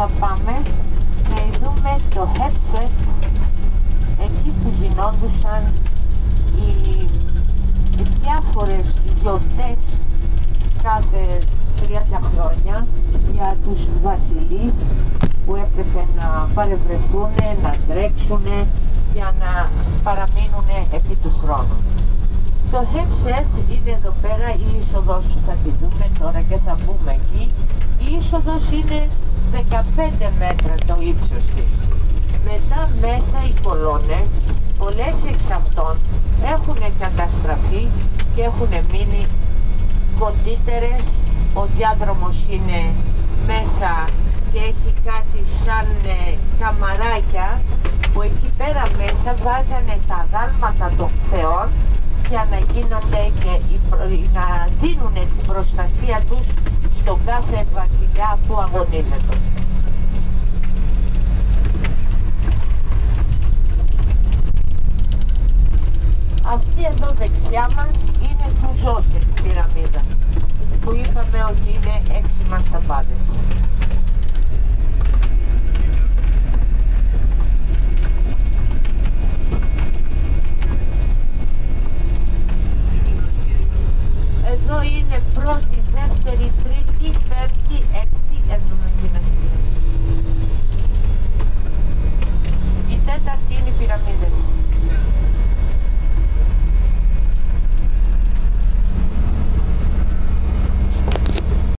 θα πάμε να δούμε το headset εκεί που γινόντουσαν οι διάφορες γιορτές κάθε 30 χρόνια για τους βασιλείς που έπρεπε να παρευρεθούν, να τρέξουν για να παραμείνουν επί του χρόνου. Το headset είναι εδώ πέρα η είσοδος που θα τη δούμε τώρα και θα μπούμε εκεί. Η είσοδος είναι 15 μέτρα το ύψος της. Μετά μέσα οι κολόνες, πολλές εξ αυτών έχουν καταστραφεί και έχουν μείνει κοντύτερες. Ο διάδρομος είναι μέσα και έχει κάτι σαν καμαράκια που εκεί πέρα μέσα βάζανε τα γάλματα των θεών για να γίνονται και να δίνουν την προστασία τους στον κάθε βασιλιά που αγωνίζεται. Αυτή εδώ δεξιά μας είναι του Ζώσε την πυραμίδα που είπαμε ότι είναι 6 μασταμπάδες. Εδώ είναι πρώτη, δεύτερη,